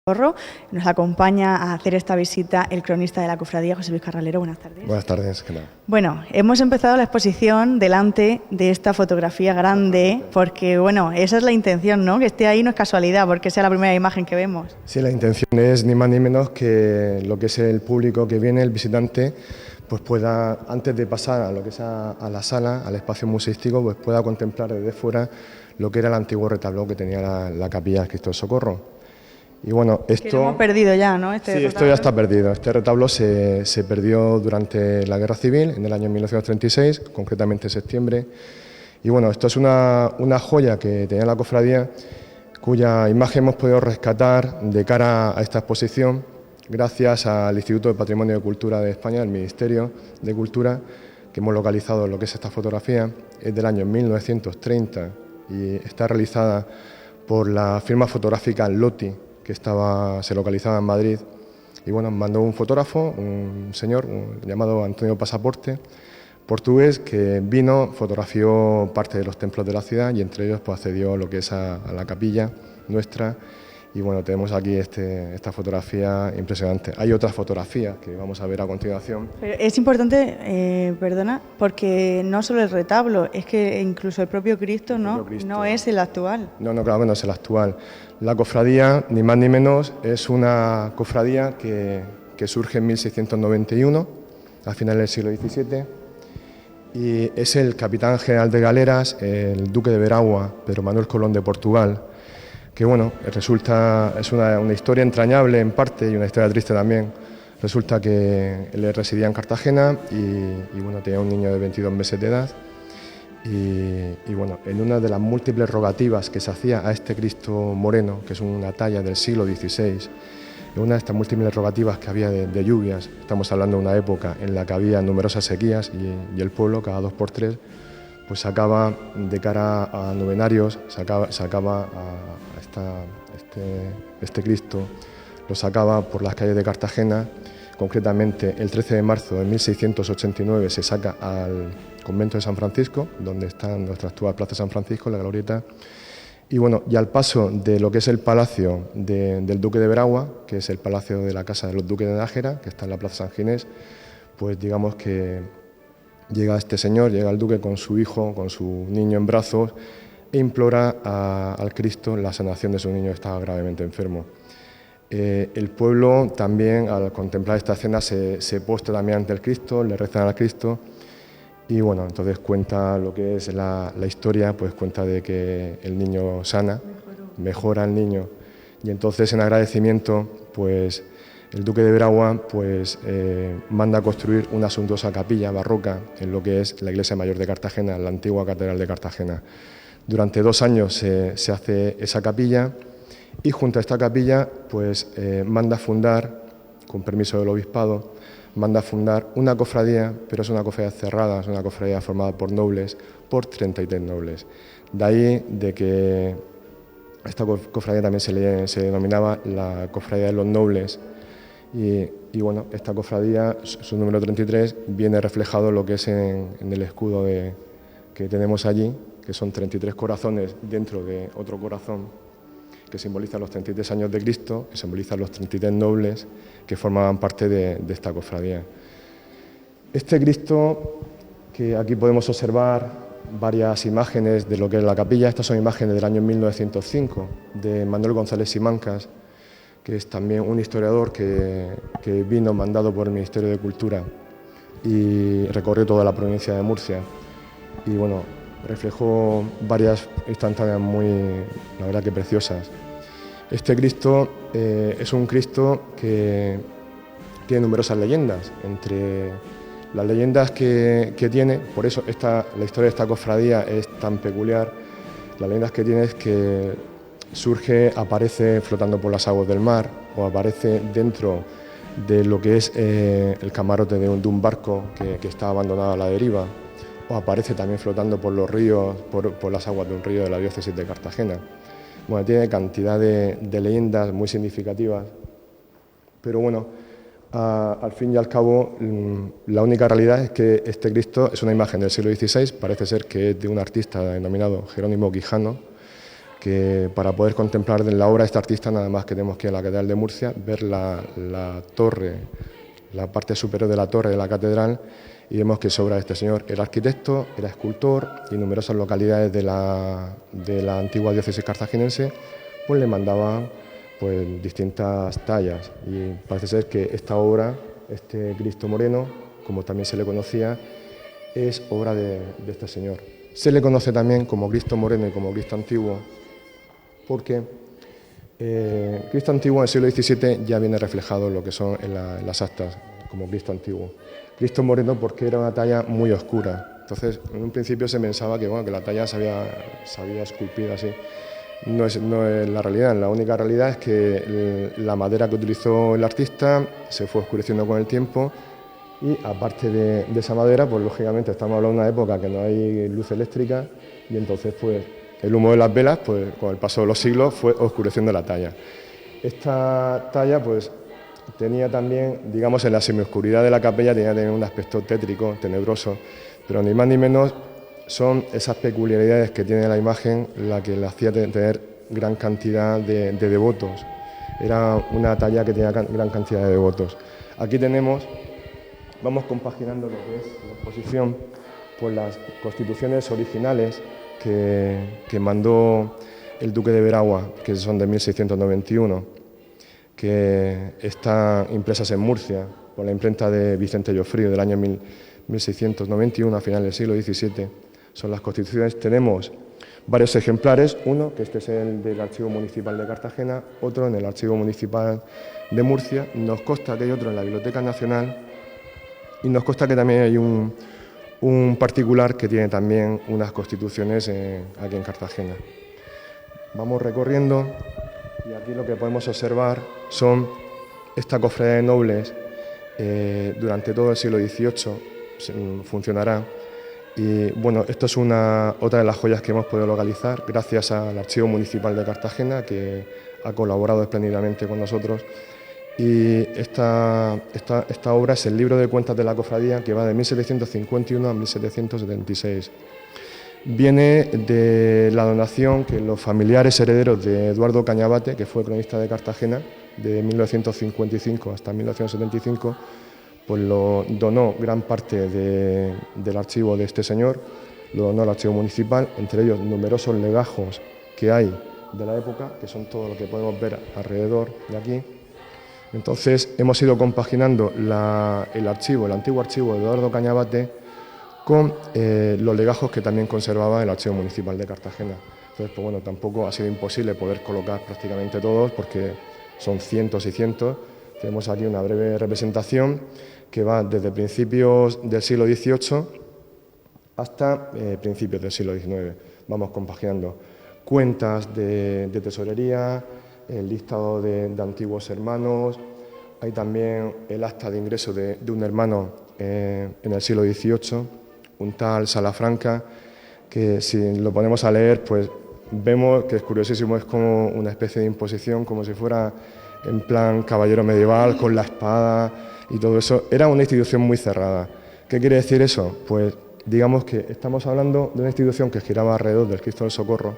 Socorro. Nos acompaña a hacer esta visita el cronista de la cofradía, José Luis Carralero. Buenas tardes. Buenas tardes, ¿qué tal? Bueno, hemos empezado la exposición delante de esta fotografía grande, porque, bueno, esa es la intención, ¿no? Que esté ahí no es casualidad, porque sea la primera imagen que vemos. Sí, la intención es ni más ni menos que lo que es el público que viene, el visitante, pues pueda, antes de pasar a lo que es a la sala, al espacio museístico, pues pueda contemplar desde fuera lo que era el antiguo retablo que tenía la capilla del Cristo del Socorro. Y bueno, esto... Que lo hemos perdido ya, ¿no? Sí, esto ya está perdido. Este retablo se perdió durante la Guerra Civil, en el año 1936, concretamente en septiembre. Y bueno, esto es una joya que tenía la cofradía, cuya imagen hemos podido rescatar de cara a esta exposición, gracias al Instituto de Patrimonio de Cultura de España, el Ministerio de Cultura, que hemos localizado lo que es esta fotografía. Es del año 1930 y está realizada por la firma fotográfica Lotti, que se localizaba en Madrid, y bueno, mandó un fotógrafo, un señor llamado Antonio Pasaporte, portugués, que vino, fotografió parte de los templos de la ciudad y entre ellos pues accedió lo que es a la capilla nuestra. Y bueno, tenemos aquí esta fotografía impresionante. Hay otras fotografías que vamos a ver a continuación. Pero es importante, perdona, porque no solo el retablo, es que incluso el propio Cristo, no es el actual. No, claro, no es el actual. La cofradía, ni más ni menos, es una cofradía que surge en 1691, a finales del siglo XVII, y es el capitán general de galeras, el duque de Veragua, Pedro Manuel Colón de Portugal, que bueno, es una historia entrañable en parte y una historia triste también. Resulta que él residía en Cartagena y bueno, tenía un niño de 22 meses de edad y bueno, en una de las múltiples rogativas que se hacía a este Cristo moreno, que es una talla del siglo XVI, en una de estas múltiples rogativas que había de lluvias, estamos hablando de una época en la que había numerosas sequías y el pueblo cada 2 por 3 pues sacaba de cara a novenarios, sacaba a este Cristo, lo sacaba por las calles de Cartagena. Concretamente el 13 de marzo de 1689 se saca al convento de San Francisco, donde está nuestra actual Plaza San Francisco, la glorieta, y bueno, y al paso de lo que es el palacio del Duque de Veragua, que es el palacio de la Casa de los Duques de Nájera, que está en la Plaza San Ginés, pues digamos que llega este señor, llega el duque con su hijo, con su niño en brazos, e implora al Cristo la sanación de su niño que estaba gravemente enfermo. El pueblo también, al contemplar esta escena, se postra también ante el Cristo, le rezan al Cristo, y bueno, entonces cuenta lo que es la historia, pues cuenta de que el niño sana, mejora el niño, y entonces en agradecimiento, pues el duque de Veragua pues, manda a construir una suntuosa capilla barroca en lo que es la iglesia mayor de Cartagena, la antigua catedral de Cartagena. Durante 2 años se hace esa capilla y junto a esta capilla pues, manda a fundar, con permiso del obispado, manda a fundar una cofradía, pero es una cofradía cerrada, es una cofradía formada por nobles, por 33 nobles. De ahí de que esta cofradía también se denominaba la cofradía de los nobles. Y bueno, esta cofradía, su número 33, viene reflejado lo que es en el escudo que tenemos allí, que son 33 corazones dentro de otro corazón que simboliza los 33 años de Cristo, que simboliza los 33 nobles que formaban parte de esta cofradía. Este Cristo, que aquí podemos observar varias imágenes de lo que es la capilla, estas son imágenes del año 1905, de Manuel González Simancas, que es también un historiador que vino mandado por el Ministerio de Cultura y recorrió toda la provincia de Murcia. Y bueno, reflejó varias instantáneas muy, la verdad que preciosas. Este Cristo es un Cristo que tiene numerosas leyendas. Entre las leyendas que tiene, por eso la historia de esta cofradía es tan peculiar, las leyendas que tiene es que aparece flotando por las aguas del mar o aparece dentro de lo que es el camarote de un barco que está abandonado a la deriva, o aparece también flotando por los ríos, por las aguas de un río de la diócesis de Cartagena. Bueno, tiene cantidad de leyendas muy significativas, pero bueno, al fin y al cabo la única realidad es que este Cristo es una imagen del siglo XVI, parece ser que es de un artista denominado Jerónimo Quijano, que para poder contemplar la obra de este artista nada más que tenemos que ir a la Catedral de Murcia, ver la torre, la parte superior de la torre de la catedral, y vemos que es obra de este señor. Era arquitecto, era escultor, y numerosas localidades de la antigua diócesis cartaginense pues le mandaban pues distintas tallas, y parece ser que esta obra, este Cristo Moreno, como también se le conocía, es obra de este señor. Se le conoce también como Cristo Moreno y como Cristo Antiguo porque Cristo Antiguo en el siglo XVII ya viene reflejado en lo que son en las actas como Cristo Antiguo. Cristo Moreno porque era una talla muy oscura. Entonces, en un principio se pensaba que, bueno, que la talla se había esculpido así. No es la realidad. La única realidad es que la madera que utilizó el artista se fue oscureciendo con el tiempo, y aparte de esa madera, pues lógicamente estamos hablando de una época que no hay luz eléctrica, y entonces pues el humo de las velas, pues con el paso de los siglos fue oscureciendo la talla. Esta talla pues tenía también, digamos, en la semioscuridad de la capilla tenía también un aspecto tétrico, tenebroso, pero ni más ni menos son esas peculiaridades que tiene la imagen la que le hacía tener gran cantidad de devotos. Era una talla que tenía gran cantidad de devotos. Aquí vamos compaginando lo que es la exposición por las constituciones originales que mandó el duque de Veragua, que son de 1691, que están impresas en Murcia por la imprenta de Vicente Llofrío del año 1691, a finales del siglo XVII. Son las constituciones. Tenemos varios ejemplares, uno que este es el del Archivo Municipal de Cartagena, otro en el Archivo Municipal de Murcia, nos consta que hay otro en la Biblioteca Nacional, y nos consta que también hay un particular que tiene también unas constituciones aquí en Cartagena. Vamos recorriendo, y aquí lo que podemos observar son esta cofradía de nobles. Durante todo el siglo XVIII funcionará, y bueno, esto es otra de las joyas que hemos podido localizar gracias al Archivo Municipal de Cartagena, que ha colaborado espléndidamente con nosotros. Y esta obra es el libro de cuentas de la cofradía, que va de 1751 a 1776. Viene de la donación que los familiares herederos de Eduardo Cañabate, que fue cronista de Cartagena de 1955 hasta 1975, pues lo donó gran parte del archivo de este señor, lo donó al Archivo Municipal, entre ellos numerosos legajos que hay de la época, que son todo lo que podemos ver alrededor de aquí. Entonces hemos ido compaginando el antiguo archivo de Eduardo Cañabate con los legajos que también conservaba el Archivo Municipal de Cartagena. Entonces, pues bueno, tampoco ha sido imposible poder colocar prácticamente todos, porque son cientos y cientos. Tenemos aquí una breve representación que va desde principios del siglo XVIII hasta principios del siglo XIX. Vamos compaginando cuentas de tesorería, el listado de antiguos hermanos. Hay también el acta de ingreso de un hermano en el siglo XVIII, un tal Salafranca, que si lo ponemos a leer, pues vemos que es curiosísimo, es como una especie de imposición, como si fuera en plan caballero medieval, con la espada y todo eso. Era una institución muy cerrada. ¿Qué quiere decir eso? Pues digamos que estamos hablando de una institución que giraba alrededor del Cristo del Socorro,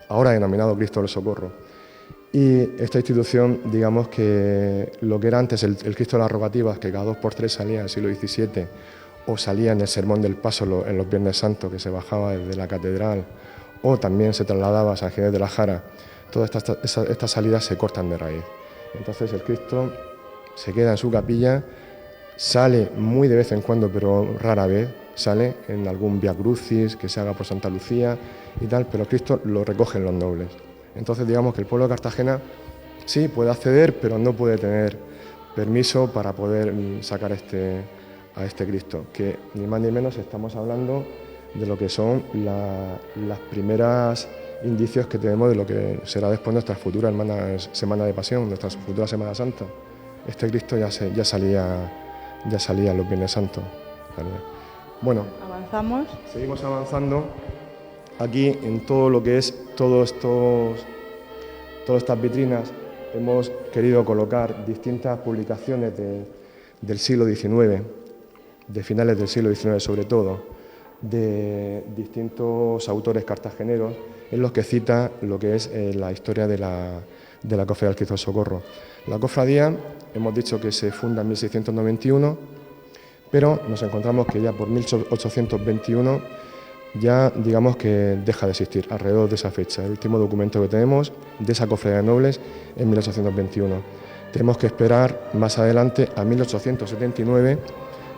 ahora denominado Cristo del Socorro. Y esta institución, digamos que lo que era antes el Cristo de las Rogativas, que cada 2 por 3 salía en el siglo XVII, o salía en el Sermón del Paso en los Viernes Santos, que se bajaba desde la catedral, o también se trasladaba a San Ginés de la Jara, todas estas salidas se cortan de raíz. Entonces el Cristo se queda en su capilla, sale muy de vez en cuando, pero rara vez, sale en algún Via Crucis que se haga por Santa Lucía y tal, pero el Cristo lo recogen los nobles. Entonces digamos que el pueblo de Cartagena sí puede acceder, pero no puede tener permiso para poder sacar a este Cristo, que ni más ni menos estamos hablando de lo que son las primeras indicios que tenemos de lo que será después nuestra futura Semana de Pasión, nuestra futura Semana Santa. Este Cristo ya salía en los Viernes Santos. Bueno, avanzamos. Seguimos avanzando. Aquí en todo lo que es todas estas vitrinas hemos querido colocar distintas publicaciones del siglo XIX, de finales del siglo XIX sobre todo, de distintos autores cartageneros en los que cita lo que es la historia de la Cofradía del Cristo del Socorro. La cofradía, hemos dicho que se funda en 1691, pero nos encontramos que ya por 1821 ya digamos que deja de existir, alrededor de esa fecha. El último documento que tenemos de esa cofradía de nobles en 1821. Tenemos que esperar más adelante a 1879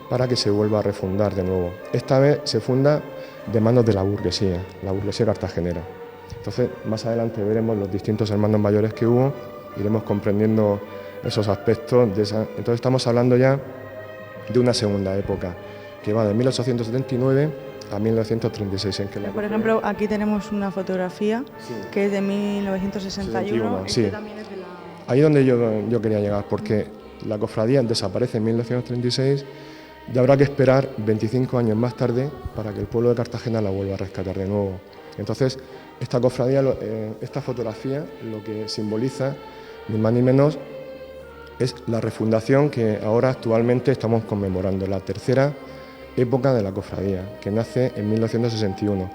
para que se vuelva a refundar de nuevo. Esta vez se funda de manos de la burguesía cartagenera. Entonces, más adelante veremos los distintos hermanos mayores que hubo, iremos comprendiendo esos aspectos de esa. Entonces, estamos hablando ya de una segunda época, que va de 1879 a 1936. Por ejemplo, aquí tenemos una fotografía que es de 1961. Sí. También es de la... Ahí donde yo quería llegar, porque la cofradía desaparece en 1936 y habrá que esperar 25 años más tarde para que el pueblo de Cartagena la vuelva a rescatar de nuevo. Entonces, esta cofradía, esta fotografía, lo que simboliza, ni más ni menos, es la refundación que ahora actualmente estamos conmemorando, la tercera época de la cofradía, que nace en 1961.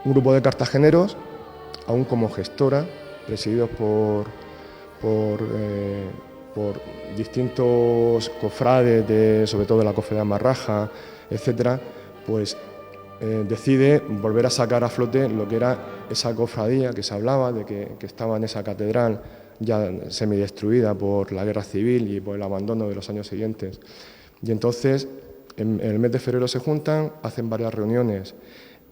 Un grupo de cartageneros, aún como gestora, presididos por distintos cofrades, sobre todo de la cofradía Marraja, etcétera, pues decide volver a sacar a flote lo que era esa cofradía que se hablaba de que estaba en esa catedral ya semidestruida por la guerra civil y por el abandono de los años siguientes. Y entonces, en el mes de febrero se juntan, hacen varias reuniones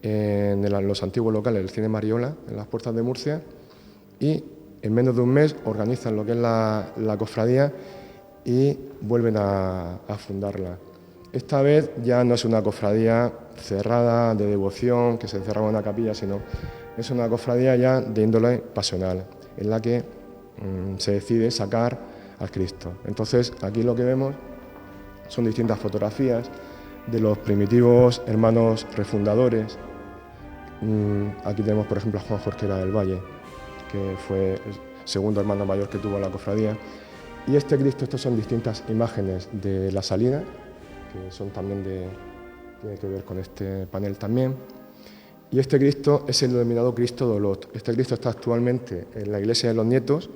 en los antiguos locales del Cine Mariola, en las puertas de Murcia, y en menos de un mes organizan lo que es la cofradía y vuelven a fundarla. Esta vez ya no es una cofradía cerrada de devoción, que se encerraba en una capilla, sino es una cofradía ya de índole pasional, en la que se decide sacar al Cristo. Entonces, aquí lo que vemos son distintas fotografías de los primitivos hermanos refundadores. Aquí tenemos, por ejemplo, a Juan Jorquera del Valle, que fue el segundo hermano mayor que tuvo la cofradía. Y este Cristo, estas son distintas imágenes de la salida, que son también tiene que ver con este panel también. Y este Cristo es el denominado Cristo de Olot. Este Cristo está actualmente en la iglesia de los Nietos.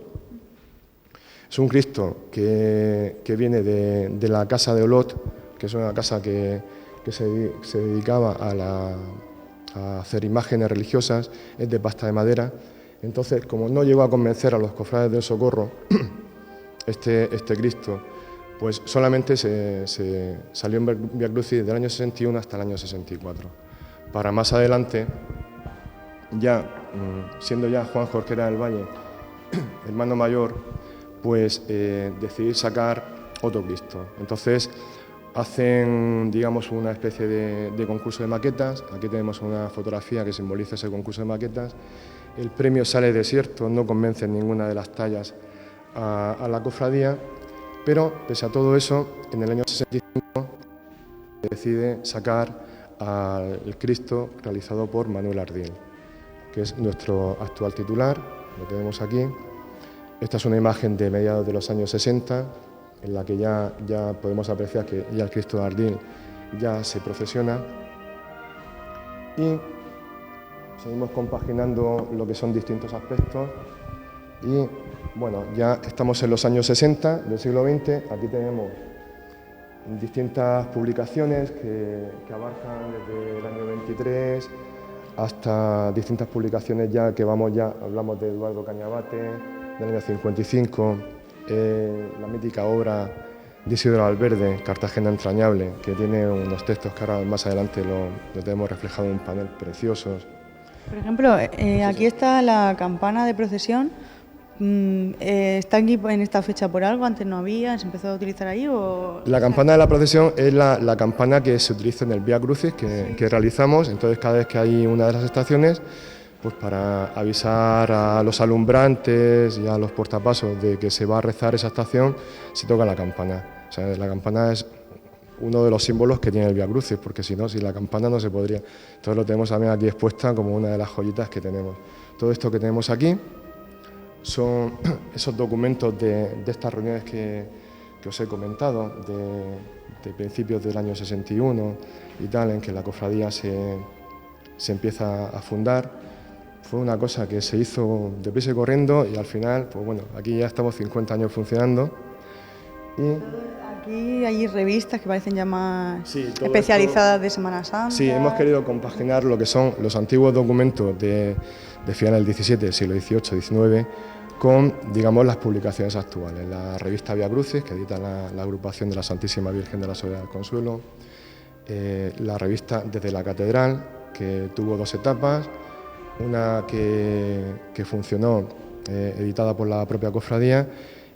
Es un Cristo que viene de la casa de Olot, que es una casa que se dedicaba a hacer imágenes religiosas, es de pasta de madera. Entonces, como no llegó a convencer a los cofrades del Socorro este Cristo, pues solamente se salió en Vía Crucis del año 61 hasta el año 64. Para más adelante, ya siendo ya Juan Jorquera del Valle hermano mayor, pues decidir sacar otro Cristo. Entonces hacen, digamos, una especie de concurso de maquetas. Aquí tenemos una fotografía que simboliza ese concurso de maquetas. El premio sale desierto, no convence en ninguna de las tallas a la cofradía, pero pese a todo eso, en el año 65 se decide sacar al Cristo realizado por Manuel Ardil, que es nuestro actual titular, lo tenemos aquí. Esta es una imagen de mediados de los años 60, en la que ya podemos apreciar que ya el Cristo de Ardil ya se procesiona. Y seguimos compaginando lo que son distintos aspectos. Y bueno, ya estamos en los años 60 del siglo XX. Aquí tenemos distintas publicaciones que abarcan desde el año 23 hasta distintas publicaciones ya que hablamos de Eduardo Cañabate, del año 55, la mítica obra de Isidro Valverde, Cartagena entrañable, que tiene unos textos que ahora más adelante lo tenemos reflejado en un panel preciosos. Por ejemplo, aquí está la campana de procesión. ¿Está aquí en esta fecha por algo? ¿Antes no había? ¿Se empezó a utilizar ahí? La campana de la procesión es la campana que se utiliza en el Vía Crucis que realizamos. Entonces, cada vez que hay una de las estaciones, pues para avisar a los alumbrantes y a los portapasos de que se va a rezar esa estación, se toca la campana. O sea, la campana es uno de los símbolos que tiene el Vía Crucis, porque si no, sin la campana no se podría. Entonces lo tenemos también aquí expuesta como una de las joyitas que tenemos. Todo esto que tenemos aquí son esos documentos de estas reuniones que os he comentado, de principios del año 61 y tal, en que la cofradía se empieza a fundar. fue una cosa que se hizo deprisa y corriendo y al final, pues bueno, aquí ya estamos 50 años funcionando. Aquí hay revistas que parecen ya más Sí, especializadas de Semana Santa. Sí, hemos querido compaginar lo que son los antiguos documentos de finales del XVII, siglo XVIII, XIX, con, digamos, las publicaciones actuales. La revista Vía Crucis, que edita la agrupación de la Santísima Virgen de la Soledad del Consuelo, la revista Desde la Catedral, que tuvo 2 etapas, una que funcionó editada por la propia cofradía,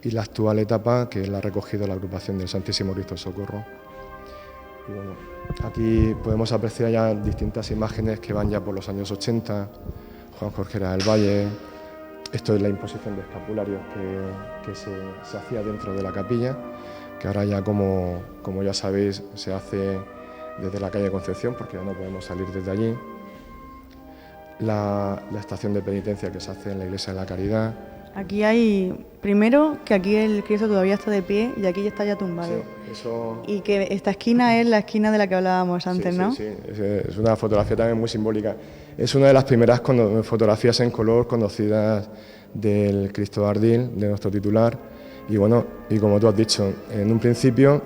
y la actual etapa que la ha recogido la agrupación del Santísimo Cristo del Socorro. Y bueno, aquí podemos apreciar ya distintas imágenes que van ya por los años 80, Juan Jorquera del Valle. Esto es la imposición de escapularios que se hacía dentro de la capilla, que ahora ya, como ya sabéis, se hace desde la calle Concepción, porque ya no podemos salir desde allí. La estación de penitencia que se hace en la Iglesia de la Caridad. Aquí hay, primero, que aquí el Cristo todavía está de pie y aquí ya está ya tumbado. Sí, eso... Y que esta esquina es la esquina de la que hablábamos antes, sí, ¿no? Sí, es una fotografía también muy simbólica. Es una de las primeras fotografías en color conocidas del Cristo de Ardil, de nuestro titular. Y bueno, y como tú has dicho, en un principio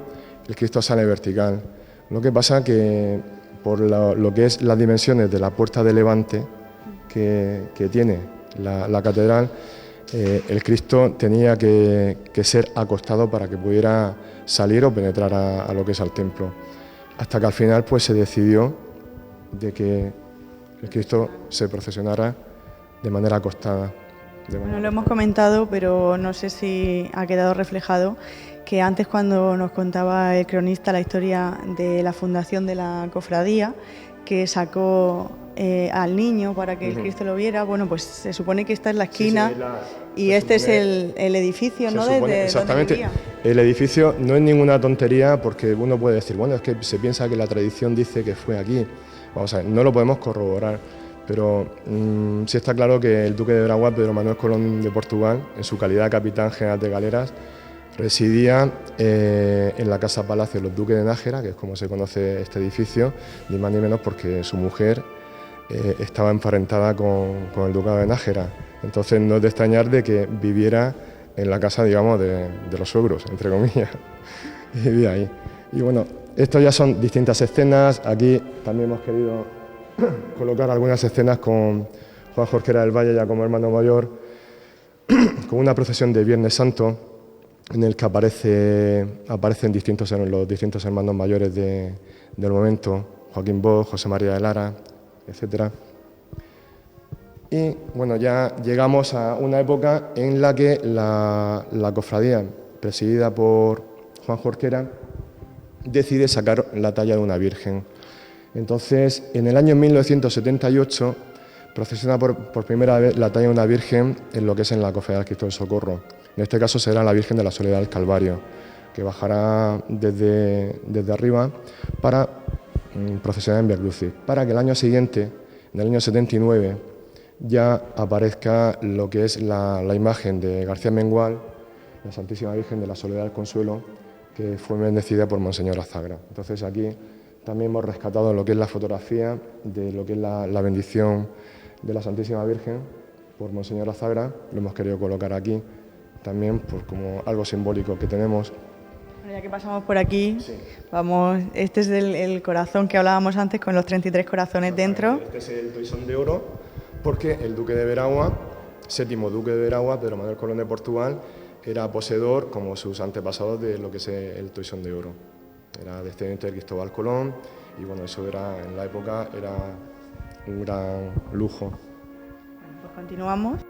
el Cristo sale vertical. Lo que pasa que por lo que es las dimensiones de la puerta de levante que tiene la catedral, el Cristo tenía que ser acostado para que pudiera salir o penetrar a lo que es al templo. Hasta que al final pues se decidió de que el Cristo se procesionara de manera acostada. Bueno, lo hemos comentado, pero no sé si ha quedado reflejado que antes, cuando nos contaba el cronista la historia de la fundación de la cofradía, que sacó al niño para que el Cristo lo viera, bueno, pues se supone que esta es la esquina y este es el edificio, ¿no? Exactamente. El edificio no es ninguna tontería, porque uno puede decir, bueno, es que se piensa que la tradición dice que fue aquí. Vamos a ver, no lo podemos corroborar, pero sí está claro que el duque de Veraguas, Pedro Manuel Colón de Portugal, en su calidad de capitán general de galeras, residía en la Casa Palacio de los Duques de Nájera, que es como se conoce este edificio, ni más ni menos porque su mujer estaba emparentada con el Ducado de Nájera. Entonces no es de extrañar de que viviera en la casa, digamos, de los suegros, entre comillas, y vivía ahí. Y bueno, esto ya son distintas escenas. Aquí también hemos querido colocar algunas escenas con Juan Jorquera del Valle ya como hermano mayor, con una procesión de Viernes Santo, en el que aparecen los distintos hermanos mayores del momento, Joaquín Bosch, José María de Lara, etc. Y bueno, ya llegamos a una época en la que la cofradía, presidida por Juan Jorquera, decide sacar la talla de una virgen. Entonces, en el año 1978, procesiona por primera vez la talla de una virgen en lo que es en la Cofradía del Cristo del Socorro. En este caso será la Virgen de la Soledad del Calvario, que bajará desde arriba para procesionar en Vía Crucis, para que el año siguiente, en el año 79, ya aparezca lo que es la imagen de García Mengual, la Santísima Virgen de la Soledad del Consuelo, que fue bendecida por Monseñor Azagra. Entonces aquí también hemos rescatado lo que es la fotografía de lo que es la bendición de la Santísima Virgen por Monseñor Azagra. Lo hemos querido colocar aquí también como algo simbólico que tenemos. Ya que pasamos por aquí, sí. Vamos, este es el corazón que hablábamos antes, con los 33 corazones dentro. Este es el toisón de oro, porque el duque de Veraguas, séptimo duque de Veraguas, Pedro Manuel Colón de Portugal, era poseedor, como sus antepasados, de lo que es el toisón de oro. Era descendiente de Cristóbal Colón y bueno, eso era, en la época era un gran lujo. Bueno, pues continuamos.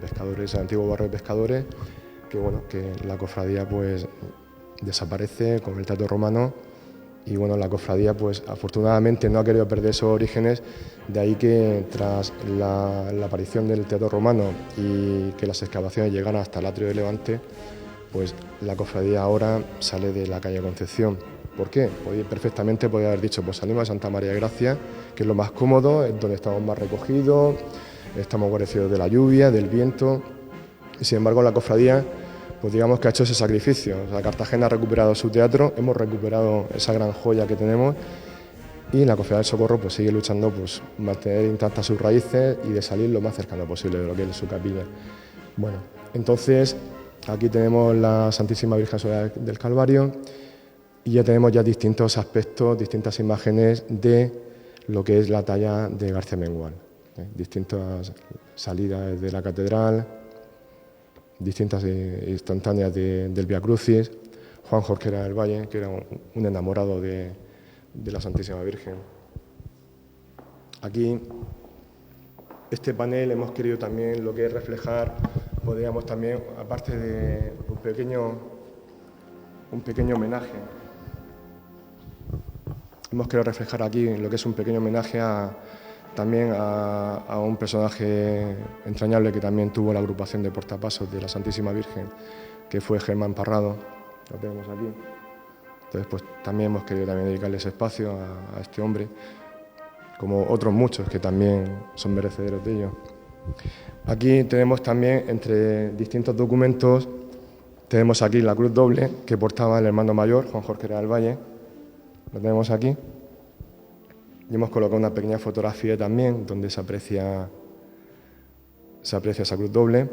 Pescadores, el antiguo barrio de pescadores, que bueno, que la cofradía pues desaparece con el teatro romano y bueno, la cofradía pues afortunadamente no ha querido perder esos orígenes, de ahí que tras la aparición del teatro romano y que las excavaciones llegaran hasta el atrio de Levante, pues la cofradía ahora sale de la calle Concepción. ¿Por qué? Perfectamente podía haber dicho, pues salimos de Santa María de Gracia, que es lo más cómodo, es donde estamos más recogidos, estamos guarecidos de la lluvia, del viento, y sin embargo la cofradía, pues digamos que ha hecho ese sacrificio. O sea, Cartagena ha recuperado su teatro, hemos recuperado esa gran joya que tenemos, y la Cofradía del Socorro pues sigue luchando pues mantener intactas sus raíces y de salir lo más cercano posible de lo que es su capilla. Bueno, entonces aquí tenemos la Santísima Virgen Soledad del Calvario y ya tenemos ya distintos aspectos, distintas imágenes de lo que es la talla de García Mengual. Distintas salidas de la catedral, distintas instantáneas del Vía Crucis, Juan Jorquera del Valle, que era un enamorado de la Santísima Virgen. Aquí, este panel hemos querido también lo que es reflejar, podríamos también, aparte de un pequeño homenaje, hemos querido reflejar aquí lo que es un pequeño homenaje también a un personaje entrañable que también tuvo la agrupación de portapasos de la Santísima Virgen, que fue Germán Parrado, lo tenemos aquí. Entonces, pues también hemos querido también dedicarle ese espacio a este hombre, como otros muchos que también son merecederos de ello. Aquí tenemos también, entre distintos documentos, tenemos aquí la cruz doble que portaba el hermano mayor, Juan Jorquera del Valle, lo tenemos aquí. Y hemos colocado una pequeña fotografía también, donde se aprecia esa cruz doble.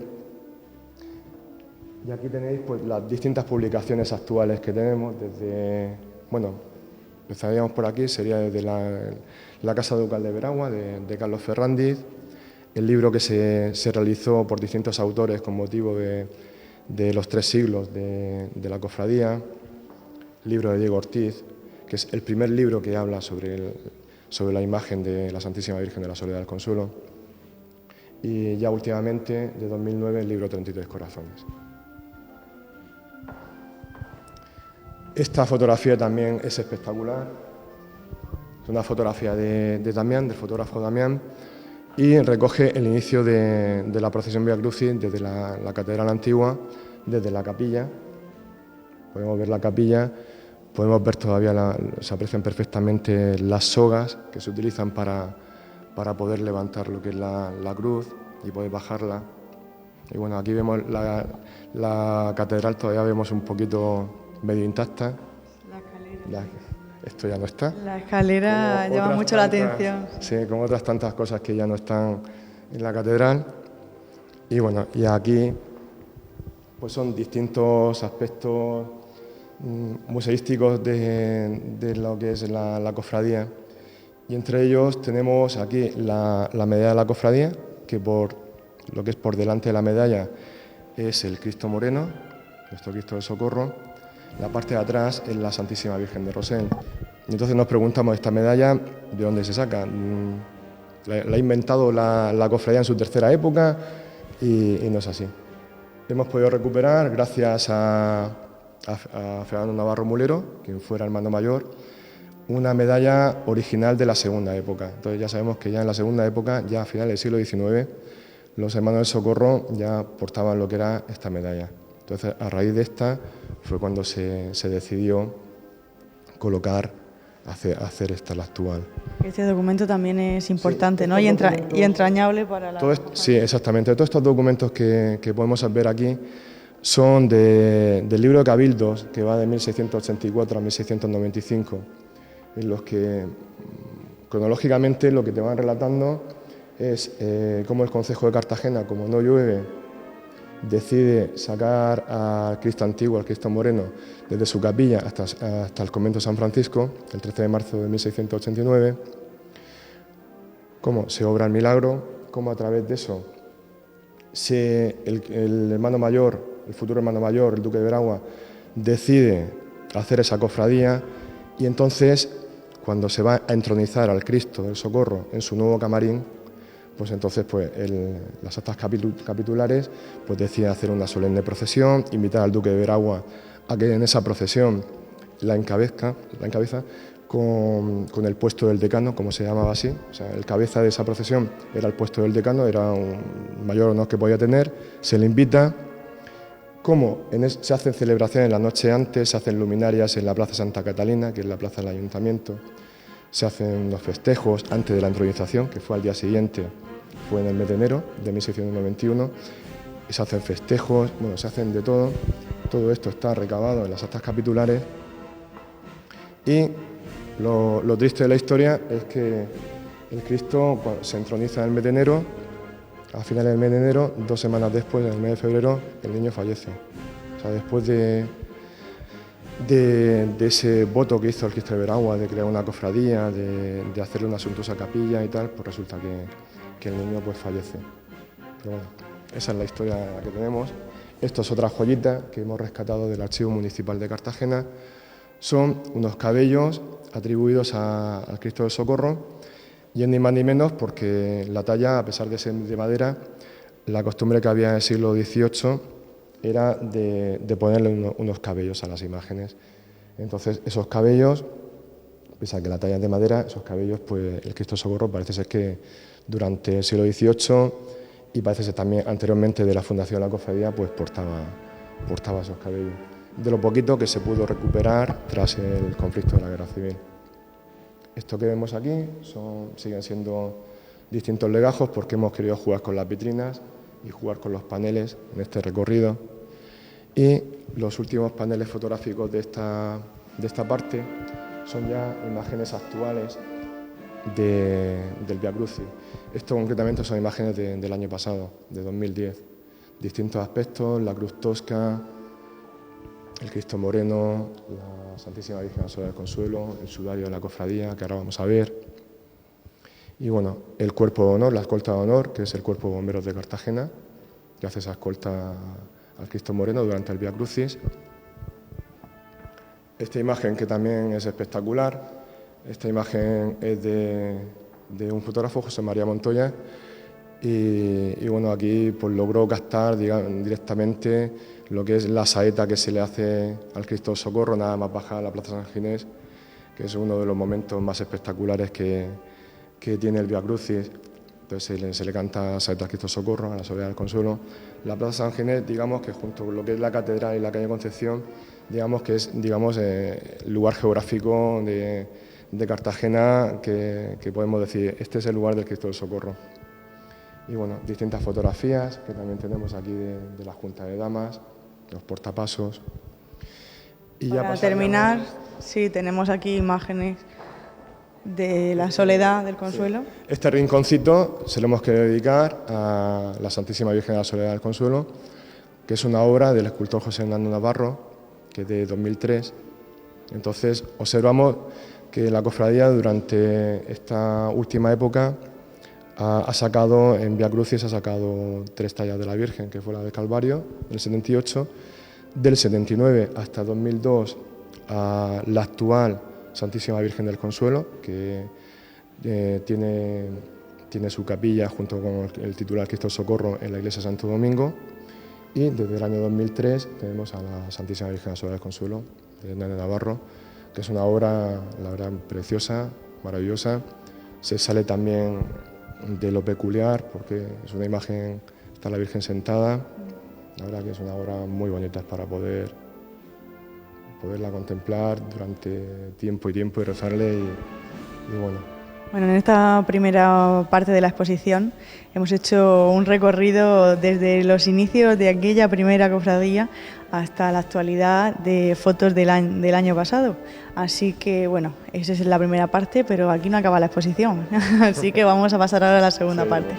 Y aquí tenéis pues, las distintas publicaciones actuales que tenemos, desde, bueno, empezaríamos por aquí, sería desde la Casa Ducal de Veragua, de Carlos Ferrandiz, el libro que se realizó por distintos autores con motivo de los 3 siglos de la cofradía, el libro de Diego Ortiz, que es el primer libro que habla sobre la imagen de la Santísima Virgen de la Soledad del Consuelo, y ya últimamente, de 2009, el libro 33 Corazones. Esta fotografía también es espectacular, es una fotografía de Damián, del fotógrafo Damián, y recoge el inicio de la procesión Vía Crucis desde la Catedral Antigua, desde la capilla. Podemos ver la capilla, podemos ver todavía, se aprecian perfectamente las sogas que se utilizan para poder levantar lo que es la cruz y poder bajarla. Y bueno, aquí vemos la catedral, todavía vemos un poquito medio intacta. La escalera. Esto ya no está. La escalera llama mucho la atención. Sí, como otras tantas cosas que ya no están en la catedral. Y bueno, y aquí pues son distintos aspectos museísticos de lo que es la cofradía. Y entre ellos tenemos aquí la medalla de la cofradía, que por lo que es por delante de la medalla es el Cristo Moreno, nuestro Cristo del Socorro. La parte de atrás es la Santísima Virgen de Rosén. Y entonces nos preguntamos, ¿esta medalla de dónde se saca? La ha inventado la cofradía en su tercera época y no es así. Hemos podido recuperar, gracias a Fernando Navarro Mulero, quien fuera hermano mayor, una medalla original de la segunda época. Entonces ya sabemos que ya en la segunda época, ya a finales del siglo XIX, los hermanos del Socorro ya portaban lo que era esta medalla. Entonces, a raíz de esta fue cuando se decidió colocar, hacer esta la actual. Este documento también es importante, sí, ¿no? Y entrañable para la... Sí, exactamente. Todos estos documentos que podemos ver aquí son del libro de Cabildos, que va de 1684 a 1695, en los que cronológicamente lo que te van relatando es cómo el Concejo de Cartagena, como no llueve, decide sacar al Cristo Antiguo, al Cristo Moreno, desde su capilla hasta el convento de San Francisco, el 13 de marzo de 1689, cómo se obra el milagro, cómo a través de eso el hermano mayor, el futuro hermano mayor, el duque de Veragua, decide hacer esa cofradía, y entonces, cuando se va a entronizar al Cristo del Socorro en su nuevo camarín, pues entonces las actas capitulares pues deciden hacer una solemne procesión, invitar al duque de Veragua a que en esa procesión la encabeza con el puesto del decano, como se llamaba así. O sea, el cabeza de esa procesión era el puesto del decano, era un mayor honor que podía tener, se le invita. Se hacen celebraciones la noche antes, se hacen luminarias en la Plaza Santa Catalina, que es la plaza del Ayuntamiento, se hacen los festejos antes de la entronización, que fue al día siguiente, fue en el mes de enero de 1691, y se hacen festejos, bueno, se hacen de todo. Todo esto está recabado en las actas capitulares y lo triste de la historia es que el Cristo se entroniza en el mes de enero, a finales del mes de enero, 2 semanas después, en el mes de febrero, el niño fallece. O sea, después de ese voto que hizo el Cristo de Veragua, de crear una cofradía, de hacerle una suntuosa capilla y tal, pues resulta que el niño pues fallece. Pero bueno, esa es la historia que tenemos. Esto es otra joyita que hemos rescatado del Archivo Municipal de Cartagena. Son unos cabellos atribuidos al Cristo del Socorro, y es ni más ni menos porque la talla, a pesar de ser de madera, la costumbre que había en el siglo XVIII era de ponerle unos cabellos a las imágenes. Entonces, esos cabellos, pese a que la talla es de madera, esos cabellos, pues el Cristo del Socorro parece ser que durante el siglo XVIII y parece ser también anteriormente de la fundación de la cofradía, pues portaba esos cabellos. De lo poquito que se pudo recuperar tras el conflicto de la Guerra Civil. Esto que vemos aquí siguen siendo distintos legajos porque hemos querido jugar con las vitrinas y jugar con los paneles en este recorrido. Y los últimos paneles fotográficos de esta parte son ya imágenes actuales del Vía Crucis. Esto concretamente son imágenes del año pasado, de 2010. Distintos aspectos, la cruz tosca, el Cristo Moreno, la Santísima Virgen de la Soledad del Consuelo, el sudario de la cofradía, que ahora vamos a ver. Y bueno, el cuerpo de honor, la escolta de honor, que es el Cuerpo de Bomberos de Cartagena, que hace esa escolta al Cristo Moreno durante el Vía Crucis. Esta imagen que también es espectacular, esta imagen es de un fotógrafo, José María Montoya, y bueno, aquí pues logró captar directamente lo que es la saeta que se le hace al Cristo del Socorro, nada más bajar a la Plaza San Ginés, que es uno de los momentos más espectaculares que tiene el Vía Crucis. Entonces se le canta saeta al Cristo del Socorro, a la Soledad del Consuelo. La Plaza San Ginés, digamos que junto con lo que es la catedral y la calle Concepción, digamos que es el lugar geográfico de Cartagena que podemos decir, este es el lugar del Cristo del Socorro. Y bueno, distintas fotografías que también tenemos aquí de la Junta de Damas, los portapasos. Y para terminar, sí, tenemos aquí imágenes de la Soledad del Consuelo. Sí. Este rinconcito se lo hemos querido dedicar a la Santísima Virgen de la Soledad del Consuelo, que es una obra del escultor José Hernando Navarro, que es de 2003. Entonces observamos que la cofradía durante esta última época ha sacado, en Vía Crucis ha sacado 3 tallas de la Virgen, que fue la del Calvario, del 78, del 79 hasta 2002 a la actual Santísima Virgen del Consuelo, que tiene su capilla junto con el titular Cristo del Socorro en la iglesia de Santo Domingo, y desde el año 2003 tenemos a la Santísima Virgen de la Soledad del Consuelo, de Hernando Navarro, que es una obra, la verdad, preciosa, maravillosa. Se sale también de lo peculiar, porque es una imagen, está la Virgen sentada, la verdad que es una obra muy bonita para poderla contemplar durante tiempo y rezarle y bueno. Bueno, en esta primera parte de la exposición hemos hecho un recorrido desde los inicios de aquella primera cofradía hasta la actualidad de fotos del año pasado. Así que, bueno, esa es la primera parte, pero aquí no acaba la exposición. Así que vamos a pasar ahora a la segunda parte.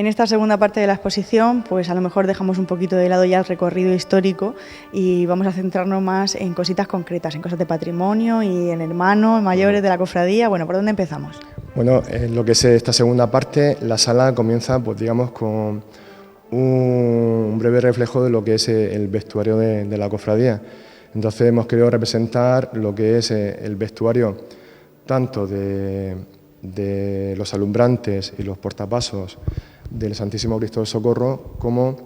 En esta segunda parte de la exposición, pues a lo mejor dejamos un poquito de lado ya el recorrido histórico y vamos a centrarnos más en cositas concretas, en cosas de patrimonio y en hermanos mayores de la cofradía. Bueno, ¿por dónde empezamos? Bueno, en lo que es esta segunda parte, la sala comienza, pues digamos, con un breve reflejo de lo que es el vestuario de la cofradía. Entonces hemos querido representar lo que es el vestuario tanto de los alumbrantes y los portapasos del Santísimo Cristo del Socorro, como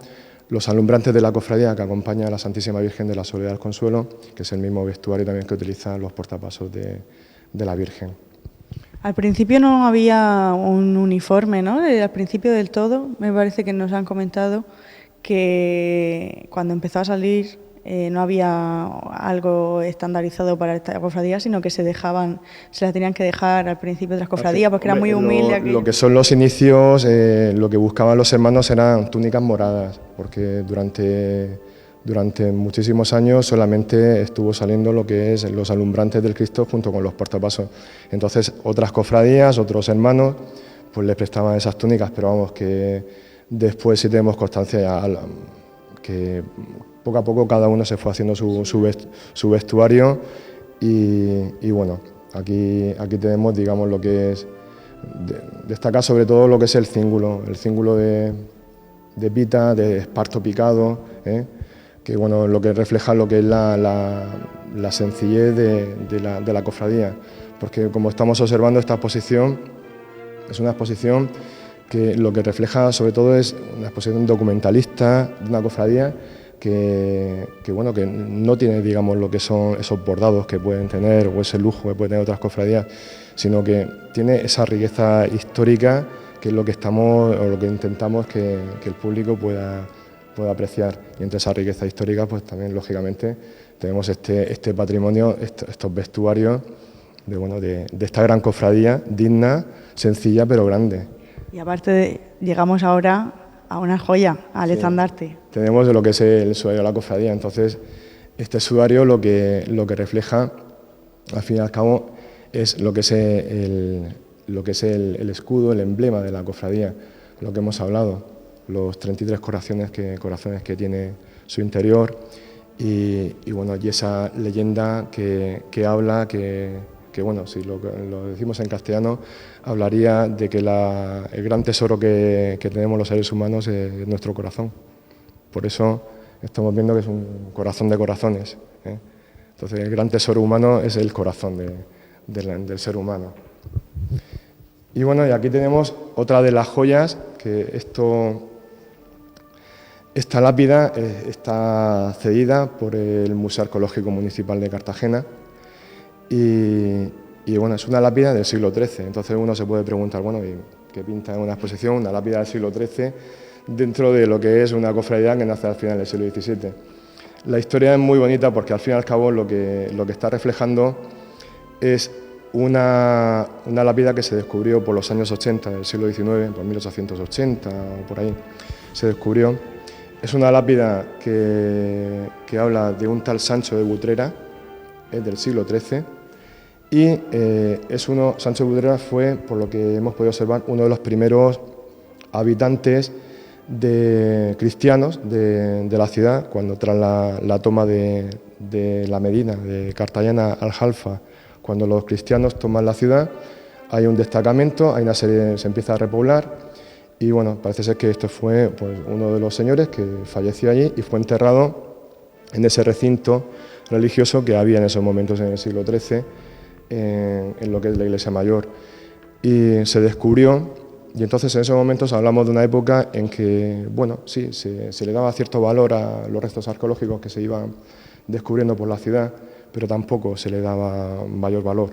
los alumbrantes de la cofradía que acompaña a la Santísima Virgen de la Soledad del Consuelo, que es el mismo vestuario también que utilizan los portapasos de la Virgen. Al principio no había un uniforme, ¿no? Al principio del todo, me parece que nos han comentado que cuando empezó a salir no había algo estandarizado para esta cofradía, sino que se la tenían que dejar al principio de las cofradías porque era muy humilde. Lo que son los inicios, lo que buscaban los hermanos eran túnicas moradas, porque durante muchísimos años solamente estuvo saliendo lo que es los alumbrantes del Cristo junto con los portapasos. Entonces otras cofradías, otros hermanos, pues les prestaban esas túnicas, pero vamos, que después sí tenemos constancia que poco a poco cada uno se fue haciendo su vestuario y bueno, aquí tenemos, digamos, lo que es, destaca sobre todo lo que es el cíngulo de pita, de esparto picado, que bueno, lo que refleja lo que es la sencillez de la cofradía, porque como estamos observando esta exposición, es una exposición que lo que refleja sobre todo es una exposición documentalista de una cofradía que bueno, que no tiene, digamos, lo que son esos bordados que pueden tener o ese lujo que pueden tener otras cofradías, sino que tiene esa riqueza histórica que es lo que estamos o lo que intentamos que el público pueda apreciar. Y entre esa riqueza histórica, pues también lógicamente tenemos este patrimonio, estos vestuarios de esta gran cofradía, digna, sencilla pero grande. Y aparte llegamos ahora a una joya, al estandarte. Tenemos de lo que es el sudario de la cofradía. Entonces, este sudario lo que refleja, al fin y al cabo, es lo que es el escudo, el emblema de la cofradía, lo que hemos hablado, los 33 corazones que tiene su interior y bueno, y esa leyenda que habla que bueno, si lo decimos en castellano, hablaría de que el gran tesoro que tenemos los seres humanos es nuestro corazón. Por eso estamos viendo que es un corazón de corazones, Entonces el gran tesoro humano es el corazón del ser humano. Y bueno, y aquí tenemos otra de las joyas, que esta lápida está cedida por el Museo Arqueológico Municipal de Cartagena. Y bueno, es una lápida del siglo XIII, entonces uno se puede preguntar, bueno, ¿y qué pinta en una exposición una lápida del siglo XIII dentro de lo que es una cofradía que nace al final del siglo XVII? La historia es muy bonita porque al fin y al cabo lo que está reflejando es una lápida que se descubrió por los años 80 del siglo XIX, por 1880 o por ahí, se descubrió. Es una lápida que habla de un tal Sancho de Butrera, es del siglo XIII, y Sancho de Butrera fue, por lo que hemos podido observar, uno de los primeros habitantes cristianos de la ciudad, cuando tras la toma de la Medina, de Cartagena al Jalfa, cuando los cristianos toman la ciudad, hay un destacamento, se empieza a repoblar, y bueno, parece ser que esto fue pues, uno de los señores que falleció allí y fue enterrado en ese recinto religioso que había en esos momentos en el siglo XIII, en lo que es la iglesia mayor. Y se descubrió, y entonces en esos momentos hablamos de una época en que, bueno, sí, se le daba cierto valor a los restos arqueológicos que se iban descubriendo por la ciudad, pero tampoco se le daba mayor valor.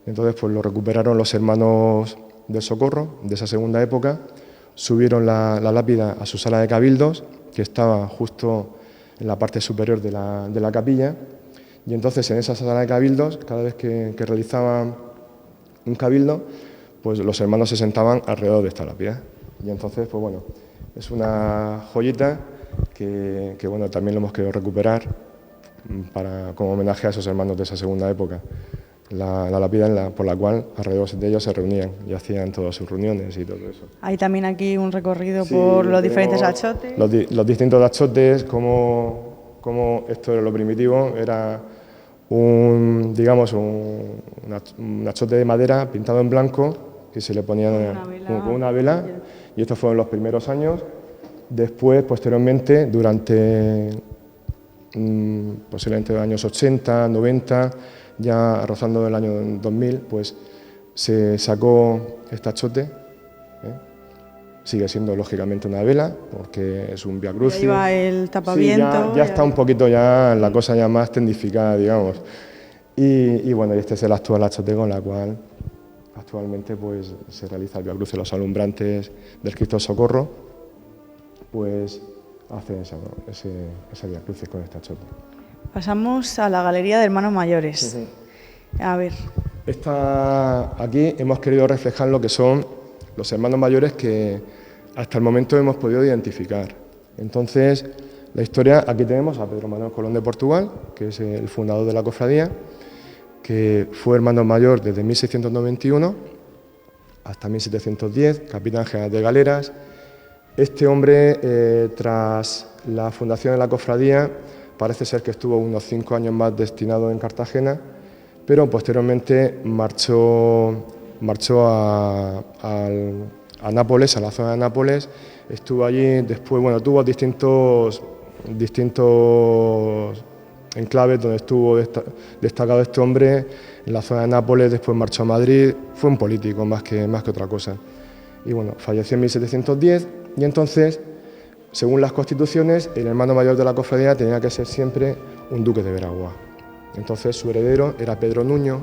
Entonces pues lo recuperaron los hermanos del Socorro, de esa segunda época, subieron la lápida a su sala de cabildos, que estaba justo en la parte superior de la capilla, y entonces en esa sala de cabildos, cada vez que realizaban un cabildo, pues los hermanos se sentaban alrededor de esta lápida. Y entonces, pues bueno, es una joyita que bueno, también lo hemos querido recuperar como homenaje a esos hermanos de esa segunda época. la lápida por la cual alrededor de ellos se reunían y hacían todas sus reuniones y todo eso. Hay también aquí un recorrido por los diferentes achotes. Los distintos achotes, como esto era lo primitivo, era un achote de madera pintado en blanco que se le ponía con una vela, y estos fueron los primeros años. Después, posteriormente, durante posiblemente los años 80, 90, ya rozando el año 2000, pues se sacó este achote. Sigue siendo lógicamente una vela, porque es un Vía Crucis. Ya lleva el tapaviento. Sí, ya está un poquito ya la cosa ya más tendificada, digamos. Y bueno, este es el actual achote con la cual actualmente pues se realiza el Vía Crucis. Los alumbrantes del Cristo Socorro pues hacen ese Vía Crucis con este achote. Pasamos a la Galería de Hermanos Mayores. A ver. Aquí hemos querido reflejar lo que son los hermanos mayores que hasta el momento hemos podido identificar. Entonces, la historia, aquí tenemos a Pedro Manuel Colón de Portugal, que es el fundador de la cofradía, que fue hermano mayor desde 1691 hasta 1710, capitán general de galeras. Este hombre, tras la fundación de la cofradía, parece ser que estuvo unos 5 años más destinado en Cartagena, pero posteriormente marchó a Nápoles, a la zona de Nápoles, estuvo allí, después tuvo distintos enclaves donde estuvo destacado este hombre. En la zona de Nápoles, después marchó a Madrid, fue un político más que otra cosa. Y bueno, falleció en 1710, y entonces, según las constituciones, el hermano mayor de la cofradía tenía que ser siempre un duque de Veragua. Entonces su heredero era Pedro Nuño.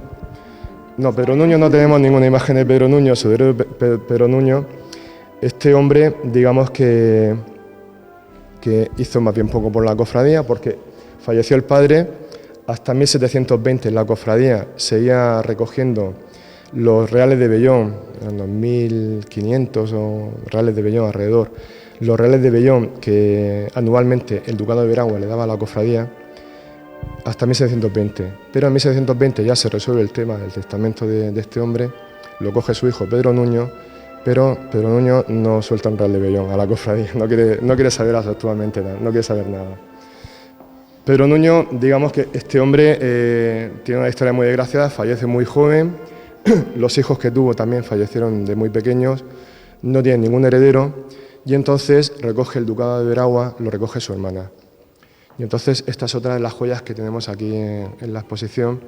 No, Pedro Nuño no tenemos ninguna imagen de Pedro Nuño, su heredero Pedro Nuño. Este hombre, digamos que hizo más bien poco por la cofradía, porque falleció el padre. Hasta 1720 la cofradía seguía recogiendo los reales de vellón, eran unos 1.500 o reales de vellón alrededor, los reales de vellón que anualmente el Ducado de Veragua le daba a la cofradía, hasta 1720. Pero en 1720 ya se resuelve el tema del testamento de este hombre, lo coge su hijo Pedro Nuño, pero Pedro Nuño no suelta un real de vellón a la cofradía, no quiere saber actualmente nada, no quiere saber nada. Pedro Nuño, digamos que este hombre tiene una historia muy desgraciada, fallece muy joven, los hijos que tuvo también fallecieron de muy pequeños, no tiene ningún heredero, y entonces recoge el Ducado de Veragua, lo recoge su hermana. Y entonces esta es otra de las joyas que tenemos aquí en la exposición,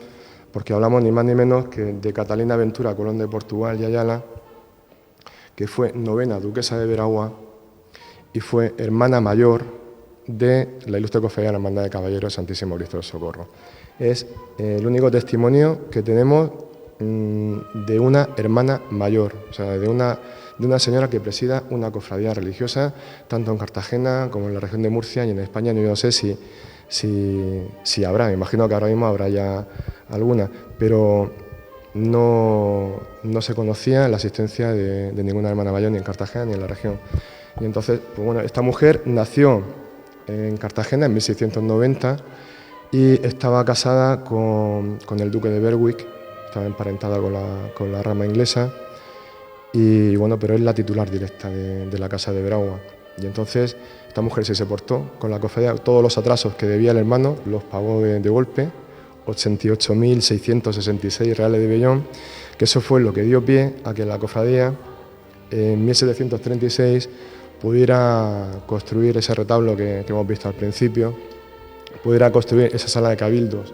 porque hablamos ni más ni menos que de Catalina Ventura Colón de Portugal y Ayala, que fue novena duquesa de Veragua y fue hermana mayor de la ilustre cofradía de la Hermandad de Caballeros Santísimo Cristo del Socorro. Es el único testimonio que tenemos de una hermana mayor, o sea, de una señora que presida una cofradía religiosa, tanto en Cartagena como en la región de Murcia y en España. Yo no sé si habrá, me imagino que ahora mismo habrá ya alguna, pero no se conocía la existencia de ninguna hermana mayor ni en Cartagena ni en la región. Y entonces, pues bueno, esta mujer nació en Cartagena en 1690 y estaba casada con el duque de Berwick, estaba emparentada con la rama inglesa, y bueno, pero es la titular directa de la casa de Veragua. Y entonces esta mujer se portó con la cofradía, todos los atrasos que debía el hermano los pagó de golpe, 88.666 reales de vellón, que eso fue lo que dio pie a que la cofradía en 1736 pudiera construir ese retablo que hemos visto al principio, pudiera construir esa sala de cabildos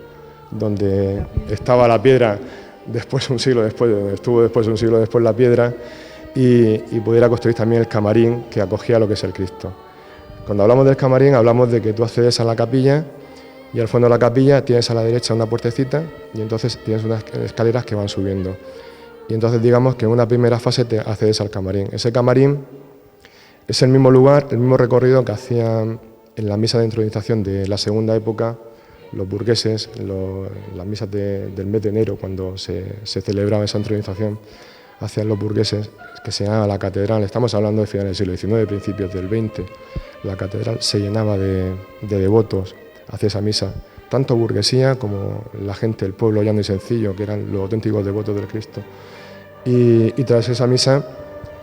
donde estaba la piedra después un siglo después, donde estuvo después un siglo después la piedra, y pudiera construir también el camarín que acogía lo que es el Cristo. Cuando hablamos del camarín hablamos de que tú accedes a la capilla y al fondo de la capilla tienes a la derecha una puertecita y entonces tienes unas escaleras que van subiendo. Y entonces digamos que en una primera fase te accedes al camarín. Ese camarín es el mismo lugar, el mismo recorrido que hacían en la misa de intronización de la segunda época los burgueses, las misas del mes de enero, cuando se celebraba esa intronización, hacían los burgueses, que se llenaba la catedral. Estamos hablando de finales del siglo XIX, principios del XX. La catedral se llenaba de devotos hacia esa misa. tanto burguesía como la gente, el pueblo llano y sencillo, que eran los auténticos devotos del Cristo. Y tras esa misa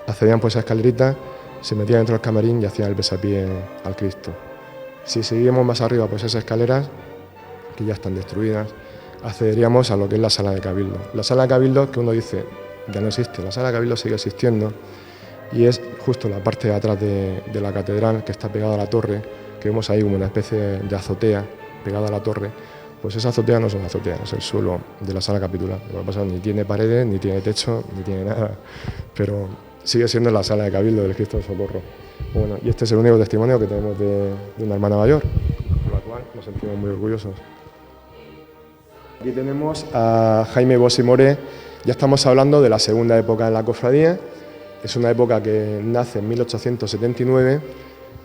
accedían pues a escalerita, se metían dentro del camarín y hacían el besapié al Cristo. Si seguimos más arriba, pues esas escaleras, que ya están destruidas, accederíamos a lo que es la sala de cabildo. La sala de cabildo, que uno dice, ya no existe, la sala de cabildo sigue existiendo y es justo la parte de atrás de la catedral, que está pegada a la torre, que vemos ahí como una especie de azotea pegada a la torre. Pues esa azotea no es una azotea, es el suelo de la sala capitular. Lo que pasa es que ni tiene paredes, ni tiene techo, ni tiene nada, pero sigue siendo la sala de cabildo del Cristo del Socorro. Bueno, y este es el único testimonio que tenemos de una hermana mayor, por la cual nos sentimos muy orgullosos. Aquí tenemos a Jaime Bosch y Moré. Ya estamos hablando de la segunda época de la cofradía. Es una época que nace en 1879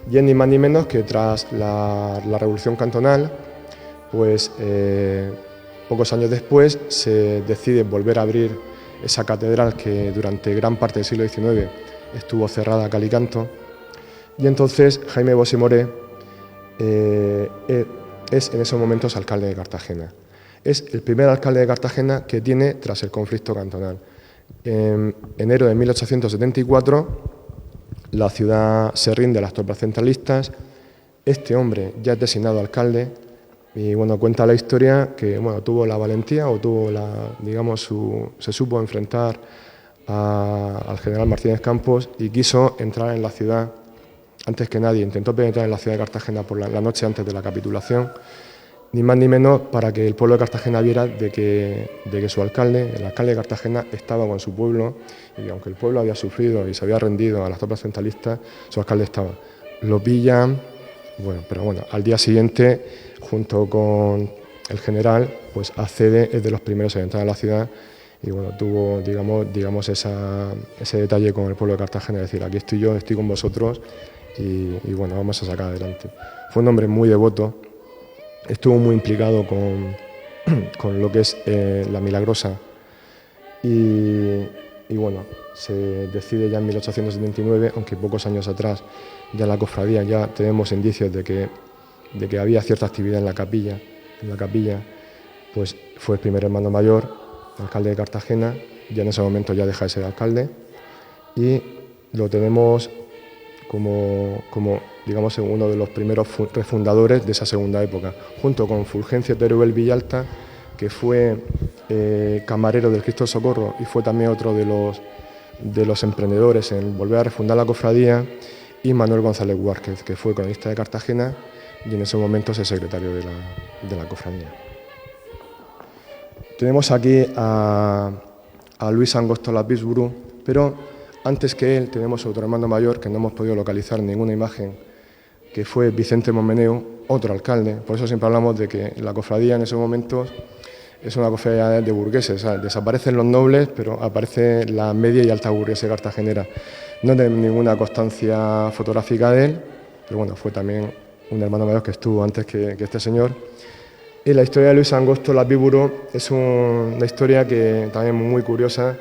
y es ni más ni menos que tras la Revolución Cantonal, pues pocos años después se decide volver a abrir esa catedral que durante gran parte del siglo XIX estuvo cerrada a cal y canto. Y entonces Jaime Bosch y Moré es en esos momentos alcalde de Cartagena. Es el primer alcalde de Cartagena que tiene tras el conflicto cantonal. En enero de 1874 la ciudad se rinde a las tropas centralistas. Este hombre ya es designado alcalde y bueno, cuenta la historia que bueno, tuvo la valentía o tuvo se supo enfrentar al general Martínez Campos y quiso entrar en la ciudad antes que nadie. Intentó penetrar en la ciudad de Cartagena por la noche antes de la capitulación, ni más ni menos para que el pueblo de Cartagena viera de que su alcalde, el alcalde de Cartagena, estaba con su pueblo y aunque el pueblo había sufrido y se había rendido a las tropas centralistas, su alcalde estaba. Lo pillan, bueno, pero bueno, al día siguiente, junto con el general, pues accede, es de los primeros en entrar a la ciudad y bueno, tuvo, digamos ese detalle con el pueblo de Cartagena, es decir, aquí estoy yo, estoy con vosotros y bueno, vamos a sacar adelante. Fue un hombre muy devoto. Estuvo muy implicado con lo que es la Milagrosa y bueno, se decide ya en 1879, aunque pocos años atrás ya en la cofradía ya tenemos indicios de que había cierta actividad en la capilla, pues fue el primer hermano mayor, alcalde de Cartagena, ya en ese momento ya deja de ser alcalde y lo tenemos como digamos, uno de los primeros refundadores de esa segunda época, junto con Fulgencio Teruel Villalta, que fue camarero del Cristo del Socorro y fue también otro de los emprendedores en volver a refundar la cofradía, y Manuel González Huárquez, que fue cronista de Cartagena y en ese momento es el secretario de la cofradía. Tenemos aquí a Luis Angosto Lapísburu, pero antes que él tenemos otro hermano mayor que no hemos podido localizar ninguna imagen, que fue Vicente Monmeneu, otro alcalde. Por eso siempre hablamos de que la cofradía en esos momentos es una cofradía de burgueses, ¿sabes? Desaparecen los nobles, pero aparece la media y alta burguesía cartagenera. No tenemos ninguna constancia fotográfica de él, pero bueno, fue también un hermano mayor que estuvo antes que este señor. Y la historia de Luis Angosto Lapísburu es una historia que también muy curiosa.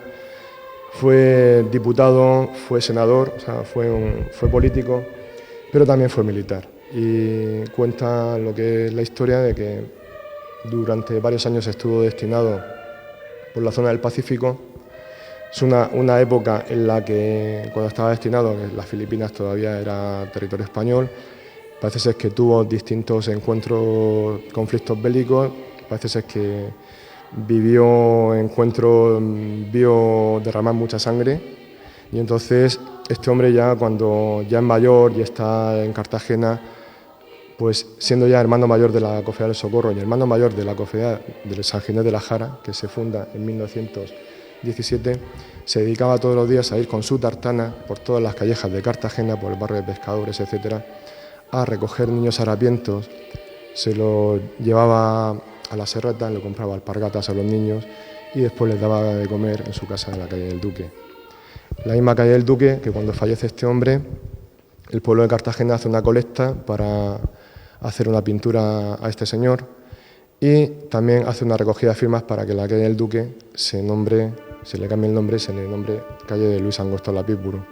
Fue diputado, fue senador, o sea, fue político, pero también fue militar. Y cuenta lo que es la historia de que durante varios años estuvo destinado por la zona del Pacífico. Es una época en la que, cuando estaba destinado, las Filipinas todavía era territorio español. Parece ser que tuvo distintos encuentros, conflictos bélicos. Parece ser que vio derramar mucha sangre. Y entonces este hombre ya, cuando ya es mayor y está en Cartagena, pues siendo ya hermano mayor de la Cofradía del Socorro y hermano mayor de la Cofradía de San Ginés de la Jara, que se funda en 1917, se dedicaba todos los días a ir con su tartana por todas las callejas de Cartagena, por el barrio de pescadores, etcétera, a recoger niños harapientos. Se los llevaba a la serrata, le compraba alpargatas a los niños y después les daba de comer en su casa en la calle del Duque. La misma calle del Duque que cuando fallece este hombre, el pueblo de Cartagena hace una colecta para hacer una pintura a este señor y también hace una recogida de firmas para que la calle del Duque se le cambie el nombre, se le nombre calle de Luis Angosto Lapísburu.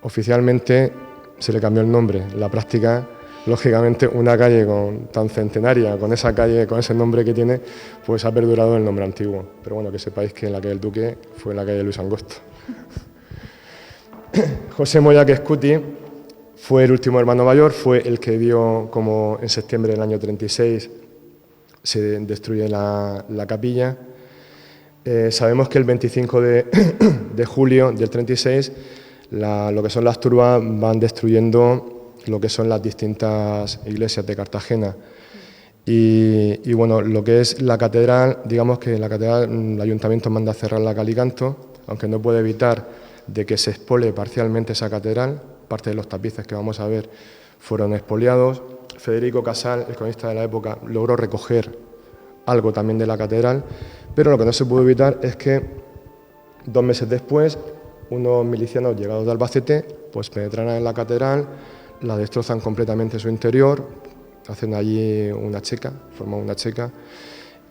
Oficialmente se le cambió el nombre, en la práctica lógicamente una calle tan centenaria, con esa calle, con ese nombre que tiene, pues ha perdurado el nombre antiguo. Pero bueno, que sepáis que la calle del Duque fue la calle Luis Angosto. José Moyaque Escuti fue el último hermano mayor, fue el que vio como en septiembre del año 36 se destruye la capilla. Sabemos que el 25 de julio del 36 lo que son las turbas van destruyendo lo que son las distintas iglesias de Cartagena. Y bueno, lo que es la catedral, digamos que la catedral, el ayuntamiento manda a cerrar la cal y canto, aunque no puede evitar de que se expole parcialmente esa catedral. Parte de los tapices que vamos a ver fueron expoliados. Federico Casal, el cronista de la época, logró recoger algo también de la catedral, pero lo que no se pudo evitar es que 2 meses después unos milicianos llegados de Albacete pues penetraran en la catedral, la destrozan completamente su interior, hacen allí una checa, forman una checa,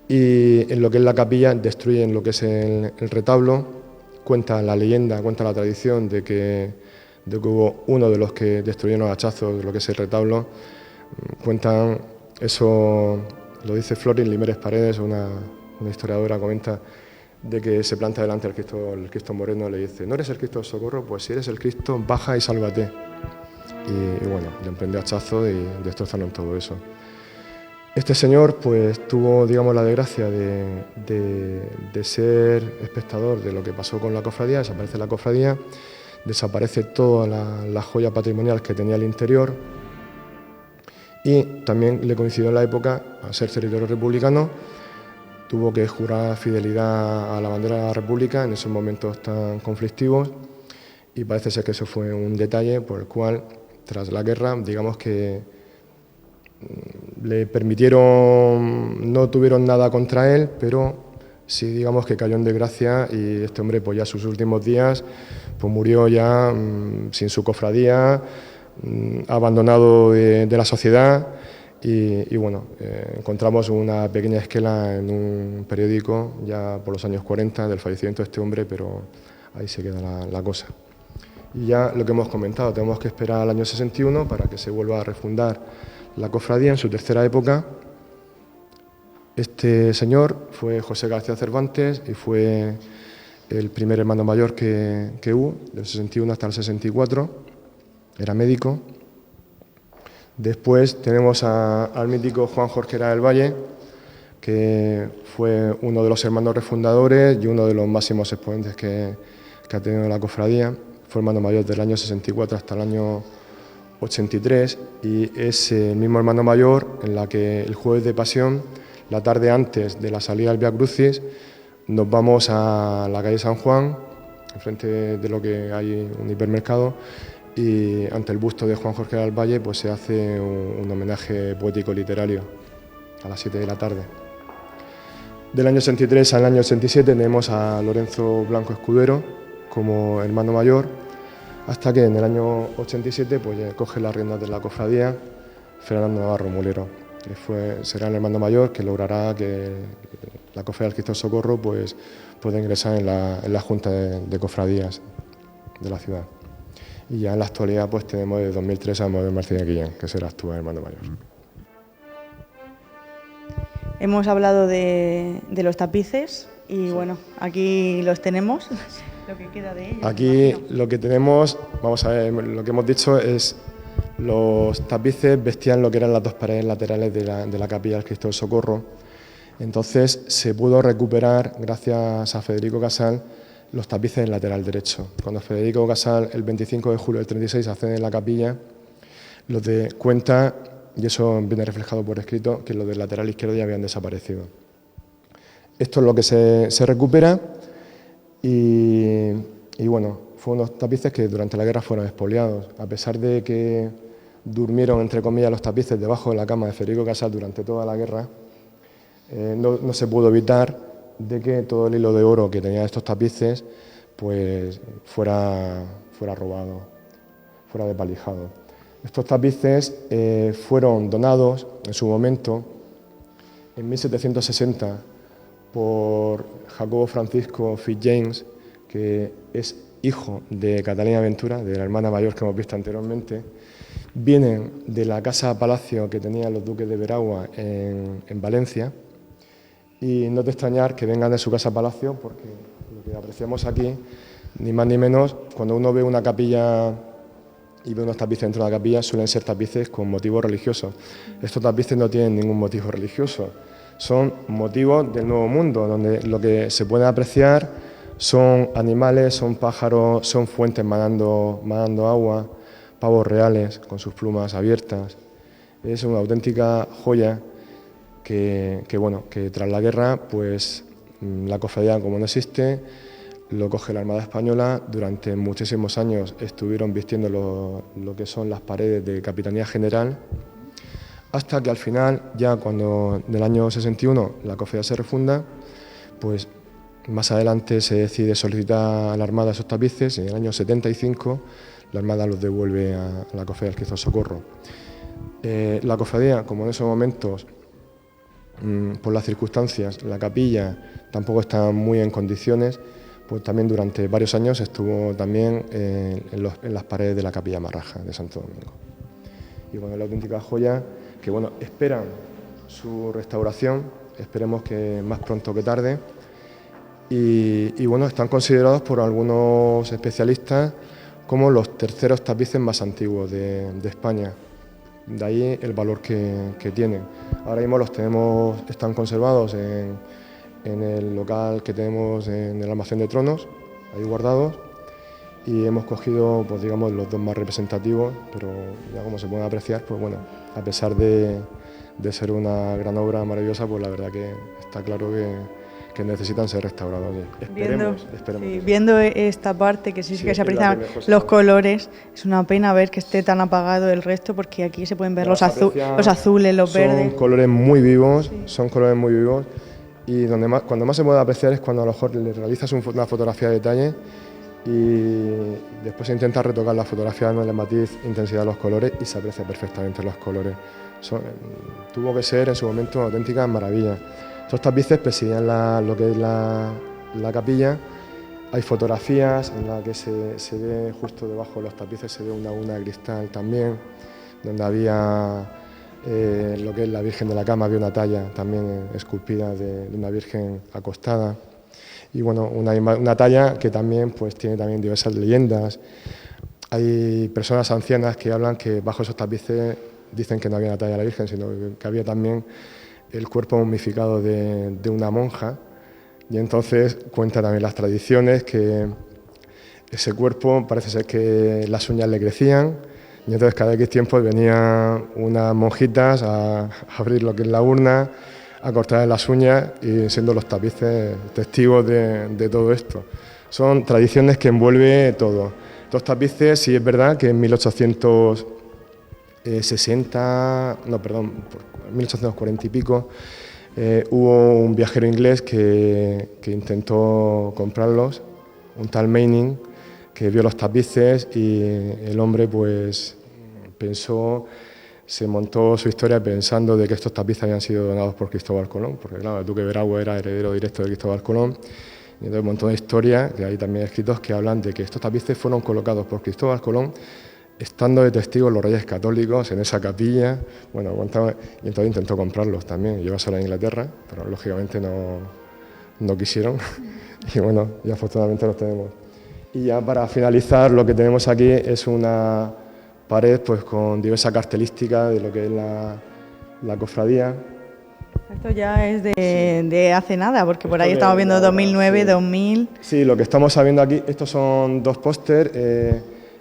y en lo que es la capilla destruyen lo que es el retablo. Cuenta la leyenda, cuenta la tradición de que hubo uno de los que destruyeron a hachazos de lo que es el retablo. Cuentan eso, lo dice Florin Limeres Paredes, una historiadora, comenta de que se planta delante del Cristo moreno, le dice: ¿no eres el Cristo del Socorro? Pues si eres el Cristo, baja y sálvate. Y bueno, le emprendió hachazo y destrozaron todo eso. Este señor pues tuvo, digamos, la desgracia de ser espectador de lo que pasó con la cofradía. Desaparece la cofradía, desaparece toda la joya patrimonial que tenía el interior, y también le coincidió en la época, a ser territorio republicano, tuvo que jurar fidelidad a la bandera de la República en esos momentos tan conflictivos, y parece ser que eso fue un detalle por el cual, tras la guerra, digamos que le permitieron, no tuvieron nada contra él, pero sí, digamos que cayó en desgracia, y este hombre pues ya sus últimos días pues murió ya sin su cofradía, abandonado de la sociedad. Y bueno, encontramos una pequeña esquela en un periódico ya por los años 40 del fallecimiento de este hombre, pero ahí se queda la cosa. Y ya lo que hemos comentado, tenemos que esperar al año 61 para que se vuelva a refundar la cofradía en su tercera época. Este señor fue José García Cervantes y fue el primer hermano mayor que hubo, del 61 hasta el 64, era médico. Después tenemos al mítico Juan Jorquera del Valle, que fue uno de los hermanos refundadores y uno de los máximos exponentes que ha tenido la cofradía. Fue hermano mayor del año 64 hasta el año 83, y es el mismo hermano mayor en la que el jueves de Pasión, la tarde antes de la salida del Vía Crucis, nos vamos a la calle San Juan, enfrente de lo que hay un hipermercado, y ante el busto de Juan Jorge del Valle pues se hace un homenaje poético literario a las 7 de la tarde. Del año 63 al año 87 tenemos a Lorenzo Blanco Escudero como hermano mayor, hasta que en el año 87 pues coge las riendas de la cofradía Fernando Navarro Mulero, que será el hermano mayor que logrará que la cofradía del Cristo del Socorro pues pueda ingresar en la Junta de Cofradías de la ciudad. Y ya en la actualidad pues tenemos de 2003 a Manuel Martínez Guillén, que será tu hermano mayor. Hemos hablado de los tapices y bueno, aquí los tenemos, lo que queda de ellos. Aquí lo que tenemos, vamos a ver, lo que hemos dicho es los tapices vestían lo que eran las dos paredes laterales de la capilla del Cristo del Socorro. Entonces se pudo recuperar, gracias a Federico Casal, los tapices del lateral derecho. Cuando Federico Casal, el 25 de julio del 36, accede en la capilla, los de cuenta, y eso viene reflejado por escrito, que los del lateral izquierdo ya habían desaparecido. Esto es lo que se recupera, y bueno, fueron unos tapices que durante la guerra fueron expoliados. A pesar de que durmieron, entre comillas, los tapices debajo de la cama de Federico Casal durante toda la guerra, no se pudo evitar de que todo el hilo de oro que tenía estos tapices pues fuera robado, fuera desvalijado. Estos tapices fueron donados en su momento, en 1760, por Jacobo Francisco Fitzjames, que es hijo de Catalina Ventura, de la hermana mayor que hemos visto anteriormente, vienen de la casa palacio que tenían los duques de Veragua en Valencia, y no es de extrañar que vengan de su casa palacio, porque lo que apreciamos aquí, ni más ni menos, cuando uno ve una capilla y ve unos tapices dentro de la capilla, suelen ser tapices con motivos religiosos. Estos tapices no tienen ningún motivo religioso, son motivos del Nuevo Mundo, donde lo que se puede apreciar son animales, son pájaros, son fuentes manando agua, pavos reales con sus plumas abiertas. Es una auténtica joya que tras la guerra, pues la cofradía, como no existe, lo coge la Armada Española. Durante muchísimos años estuvieron vistiendo lo que son las paredes de Capitanía General, hasta que al final, ya cuando en el año 61 la cofradía se refunda, pues más adelante se decide solicitar a la Armada esos tapices, y en el año 75 la Armada los devuelve a la cofradía del Cristo Socorro. La cofradía, como en esos momentos, por las circunstancias, la capilla tampoco está muy en condiciones, pues también durante varios años estuvo también en las paredes de la capilla Marraja de Santo Domingo. Y bueno, es la auténtica joya que esperan su restauración, esperemos que más pronto que tarde, y están considerados por algunos especialistas como los terceros tapices más antiguos de España. De ahí el valor que tienen. Ahora mismo están conservados en el local que tenemos en el almacén de tronos, ahí guardados, y hemos cogido pues, digamos, los dos más representativos, pero ya como se pueden apreciar, pues bueno, a pesar de ser una gran obra maravillosa, pues la verdad que está claro que necesitan ser restaurados. Esperemos. Viendo esta parte, que sí que se aprecian los colores, es una pena ver que esté tan apagado el resto, porque aquí se pueden ver los azules, los verdes. Son colores muy vivos, y cuando más se puede apreciar es cuando a lo mejor le realizas una fotografía de detalle y después intentas retocar la fotografía dándole matiz, intensidad a los colores, y se aprecia perfectamente los colores. Tuvo que ser en su momento una auténtica maravilla. Estos tapices presidían lo que es la capilla. Hay fotografías en las que se ve justo debajo de los tapices, se ve una de cristal también, donde había lo que es la Virgen de la Cama, había una talla también esculpida de una Virgen acostada. Y bueno, una talla que también pues, tiene también diversas leyendas. Hay personas ancianas que hablan que bajo esos tapices dicen que no había una talla de la Virgen, sino que había también el cuerpo momificado de una monja, y entonces cuenta también las tradiciones que ese cuerpo parece ser que las uñas le crecían, y entonces cada X tiempo venían unas monjitas a abrir lo que es la urna, a cortar las uñas, y siendo los tapices testigos de todo esto. Son tradiciones que envuelve todo. Estos tapices, sí es verdad que en 1840 y pico, hubo un viajero inglés que intentó comprarlos, un tal Manning, que vio los tapices, y el hombre pues se montó su historia pensando de que estos tapices habían sido donados por Cristóbal Colón, porque claro, el duque de Veragua era heredero directo de Cristóbal Colón, y entonces un montón de historias, que hay también escritos que hablan de que estos tapices fueron colocados por Cristóbal Colón, estando de testigos los reyes católicos en esa capilla. Bueno, y entonces intentó comprarlos también, llevárselos a Inglaterra, pero lógicamente no quisieron, y bueno, y afortunadamente los tenemos. Y ya para finalizar, lo que tenemos aquí es una pared pues, con diversa característica de lo que es la cofradía. Esto ya es de hace nada, porque por ahí estamos viendo 2009, sí. 2000... Sí, lo que estamos viendo aquí, estos son dos póster.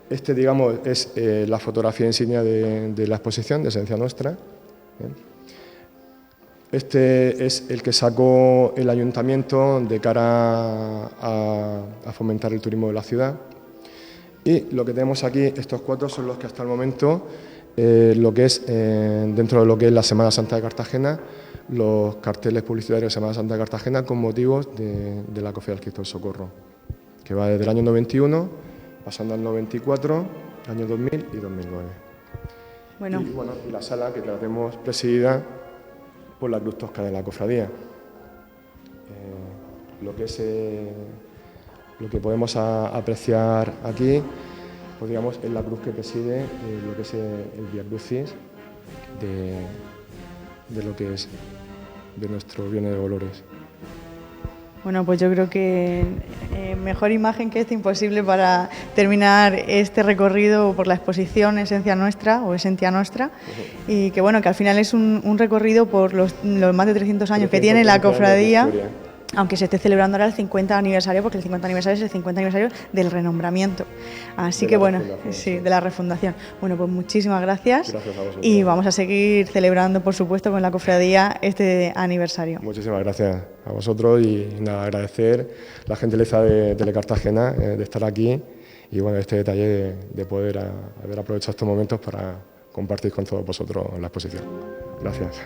Digamos, es la fotografía insignia de la exposición de Esencia Nuestra. Este es el que sacó el ayuntamiento de cara a fomentar el turismo de la ciudad. Y lo que tenemos aquí, estos cuatro son los que hasta el momento, lo que es dentro de lo que es la Semana Santa de Cartagena, los carteles publicitarios de Semana Santa de Cartagena con motivos de la Cofradía del Cristo del Socorro, que va desde el año 91, pasando al 94, año 2000 y 2009. Y la sala que tenemos presidida por la Cruz Tosca de la Cofradía. Lo que podemos apreciar aquí pues digamos, es la cruz que preside lo que es el Vía Crucis de lo que es de nuestro Viernes de Dolores. Bueno, pues yo creo que mejor imagen que esta imposible para terminar este recorrido por la exposición Esencia Nuestra o Esentia Nostra, y que bueno, que al final es un recorrido por los más de 300 años que tiene la cofradía, aunque se esté celebrando ahora el 50 aniversario, porque el 50 aniversario es el 50 aniversario del renombramiento. Así que bueno, sí, de la refundación. Bueno, pues muchísimas gracias. Gracias a vosotros. Y vamos a seguir celebrando, por supuesto, con la cofradía este aniversario. Muchísimas gracias a vosotros y nada, agradecer la gentileza de Telecartagena de estar aquí y bueno, este detalle de poder haber aprovechado estos momentos para compartir con todos vosotros la exposición. Gracias.